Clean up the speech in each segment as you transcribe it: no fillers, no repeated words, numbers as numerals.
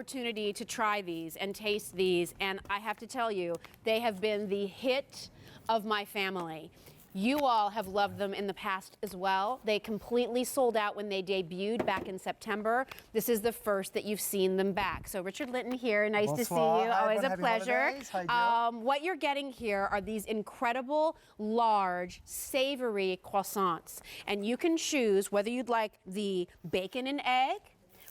opportunity to try these and taste these, and I have to tell you, they have been the hit of my family. You all have loved them in the past as well. They completely sold out when they debuted back in September. This is the first that you've seen them back. So Richard Linton here, nice Bonsoir. to see you. Hi, Always a pleasure. Hi, what you're getting here are these incredible, large, savory croissants. And you can choose whether you'd like the bacon and egg,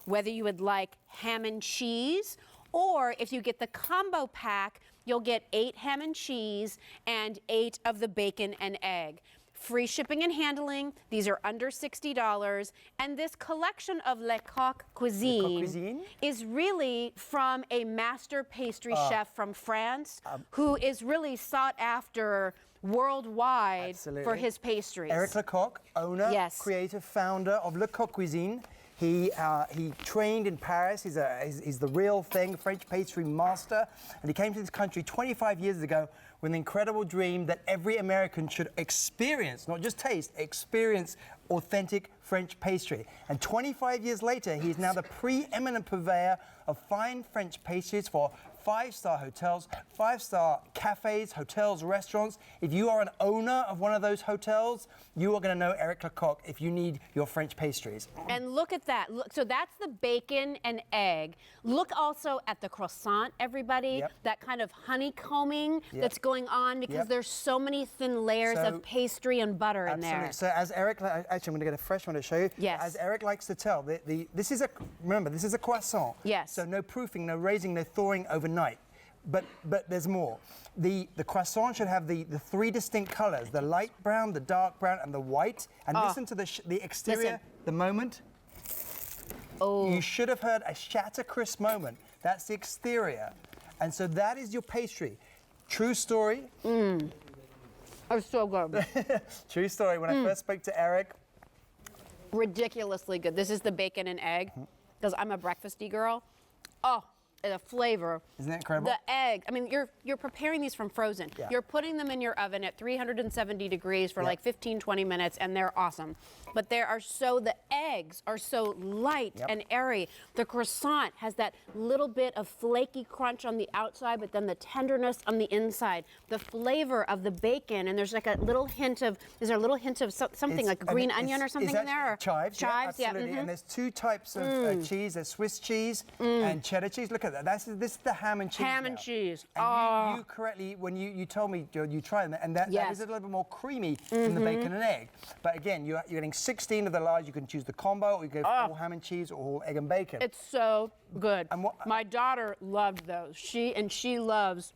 whether you would like ham and cheese, or if you get the combo pack, you'll get 8 ham and cheese and 8 of the bacon and egg. Free shipping and handling. These are under $60. And this collection of Lecoq Cuisine is really from a master pastry chef from France who is really sought after worldwide for his pastries. Eric Lecoq, owner, creator, founder of Lecoq Cuisine. He trained in Paris. He's the real thing, French pastry master. And he came to this country 25 years ago with an incredible dream that every American should experience, not just taste, experience authentic French pastry. And 25 years later, he's now the preeminent purveyor of fine French pastries for 5-star hotels, 5-star cafes, hotels, restaurants. If you are an owner of one of those hotels, you are going to know Eric Lecoq if you need your French pastries. And look at that. Look, so that's the bacon and egg. Look also at the croissant, everybody. That kind of honeycombing that's going on because there's so many thin layers of pastry and butter in there. So as Eric, actually I'm going to get a fresh one to show you. Yes. As Eric likes to tell, this is a croissant. Yes. So no proofing, no raising, no thawing overnight. But there's more. The croissant should have the 3 distinct colors, the light brown, the dark brown, and the white. And listen to the exterior, the moment. Oh. You should have heard a shatter crisp moment. That's the exterior. And so that is your pastry. True story. It's so good. True story. When I first spoke to Eric. Ridiculously good. This is the bacon and egg, because I'm a breakfasty girl. Oh, the flavor. Isn't that incredible? The egg. I mean, you're preparing these from frozen. You're putting them in your oven at 370 degrees for like 15, 20 minutes, and they're awesome. But the eggs are so light and airy. The croissant has that little bit of flaky crunch on the outside, but then the tenderness on the inside. The flavor of the bacon, and there's like a little hint of, is there a little hint of something like green onion or something in there? Chives. Chives, absolutely. And there's 2 types of cheese. There's Swiss cheese and cheddar cheese. Look at that. This is the ham and cheese. Ham and cheese. And you correctly, when you told me you tried them, and that is a little bit more creamy than the bacon and egg. But again, you're getting 16 of the large. You can choose the combo, or you go for all ham and cheese or all egg and bacon. It's so good. My daughter loved those. She loves.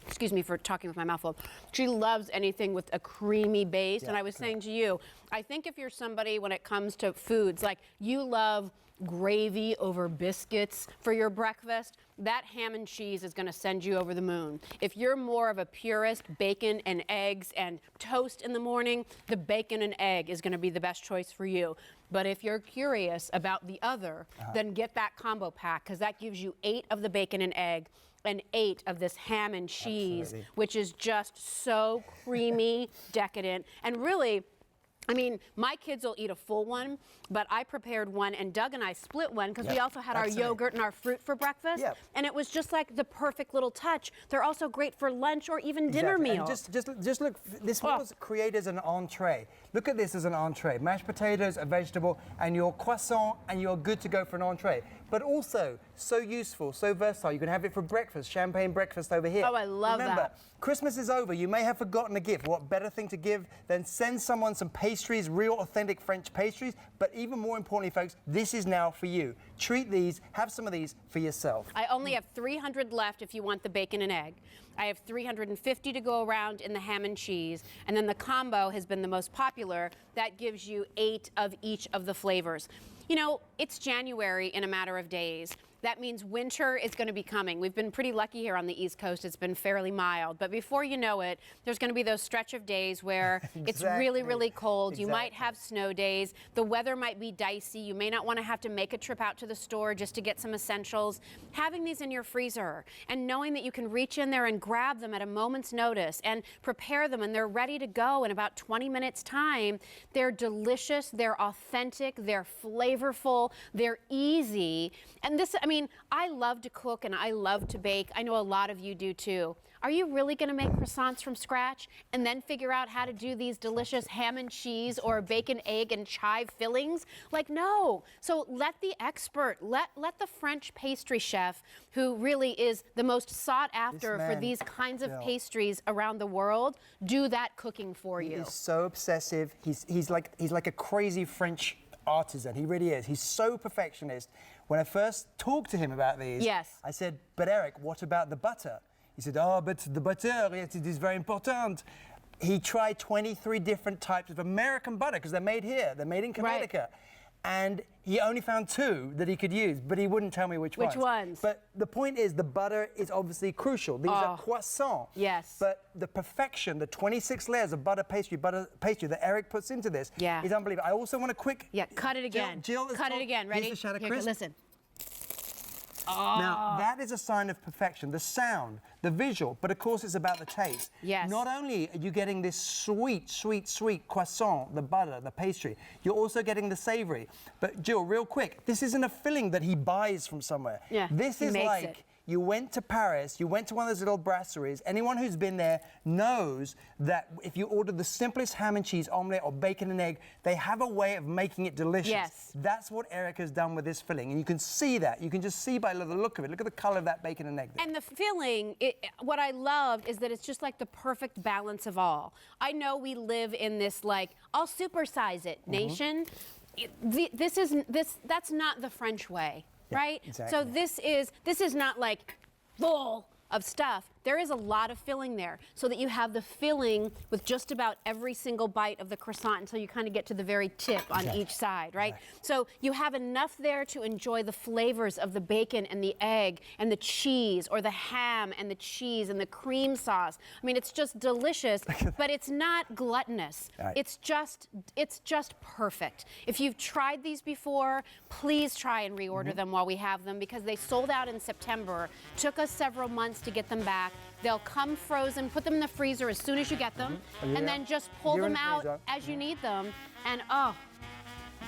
Excuse me for talking with my mouth full. She loves anything with a creamy base. And I was saying to you, I think if you're somebody when it comes to foods, like you love gravy over biscuits for your breakfast, that ham and cheese is going to send you over the moon. If you're more of a purist, bacon and eggs and toast in the morning, the bacon and egg is going to be the best choice for you. But if you're curious about the other, then get that combo pack, because that gives you 8 of the bacon and egg and 8 of this ham and cheese, which is just so creamy, decadent, and really, I mean, my kids will eat a full one, but I prepared one, and Doug and I split one because we also had our yogurt and our fruit for breakfast, and it was just like the perfect little touch. They're also great for lunch or even dinner meal. And just look, this was created as an entree. Look at this as an entree. Mashed potatoes, a vegetable, and your croissant, and you're good to go for an entree. But also, so useful, so versatile. You can have it for breakfast, champagne breakfast over here. Oh, I love that. Remember, Christmas is over. You may have forgotten a gift. What better thing to give than send someone some pastries, real authentic French pastries? But even more importantly, folks, this is now for you. Treat these, have some of these for yourself. I only have 300 left if you want the bacon and egg. I have 350 to go around in the ham and cheese. And then the combo has been the most popular. That gives you 8 of each of the flavors. You know, it's January in a matter of days. That means winter is going to be coming. We've been pretty lucky here on the East Coast. It's been fairly mild. But before you know it, there's going to be those stretch of days where it's really, really cold. You might have snow days. The weather might be dicey. You may not want to have to make a trip out to the store just to get some essentials. Having these in your freezer and knowing that you can reach in there and grab them at a moment's notice and prepare them and they're ready to go in about 20 minutes time. They're delicious. They're authentic. They're flavorful. They're easy. And this, I mean, I love to cook and I love to bake. I know a lot of you do too. Are you really going to make croissants from scratch and then figure out how to do these delicious ham and cheese or bacon, egg, and chive fillings? Like, no. So let the expert, let the French pastry chef, who really is the most sought after for these kinds of pastries around the world, do that cooking for you. He's so obsessive. He's like a crazy French artisan. He really is. He's so perfectionist. When I first talked to him about these, I said, but Eric, what about the butter? He said, oh, but the butter, it is very important. He tried 23 different types of American butter because they're made here. They're made in Connecticut. Right. And he only found 2 that he could use, but he wouldn't tell me which ones. Which ones? But the point is, the butter is obviously crucial. These are croissants. Yes. But the perfection, the 26 layers of butter pastry that Eric puts into this is unbelievable. I also want a quick... Yeah, cut it again. Jill cut it again. Ready? Here's the Shatter Here, Crisp. listen. Now, that is a sign of perfection. The sound, the visual, but of course it's about the taste. Yes. Not only are you getting this sweet, sweet, sweet croissant, the butter, the pastry, you're also getting the savory. But Jill, real quick, this isn't a filling that he buys from somewhere. Yeah, this is like... You went to Paris, you went to one of those little brasseries. Anyone who's been there knows that if you order the simplest ham and cheese omelette or bacon and egg, they have a way of making it delicious. Yes. That's what Eric has done with this filling. And you can see that. You can just see by the look of it. Look at the color of that bacon and egg there. And the filling, what I loved is that it's just like the perfect balance of all. I know we live in this like, I'll supersize it nation. That's not the French way. Right? Exactly. So this is not like full of stuff. There is a lot of filling there so that you have the filling with just about every single bite of the croissant until you kind of get to the very tip on each side, right? So you have enough there to enjoy the flavors of the bacon and the egg and the cheese, or the ham and the cheese and the cream sauce. I mean, it's just delicious, but it's not gluttonous. It's just perfect. If you've tried these before, please try and reorder them while we have them, because they sold out in September. Took us several months to get them back. They'll come frozen. Put them in the freezer as soon as you get them, and then just pull them out as you need them. And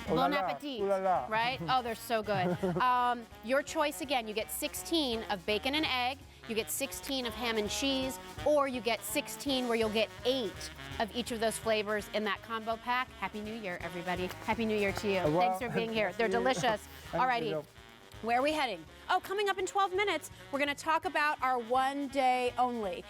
bon appetit, right? Oh, they're so good. Your choice again. You get 16 of bacon and egg. You get 16 of ham and cheese, or you get 16 where you'll get 8 of each of those flavors in that combo pack. Happy New Year, everybody. Happy New Year to you. Thanks for being here. They're delicious. Alrighty. Where are we heading? Oh, coming up in 12 minutes, we're going to talk about our one day only.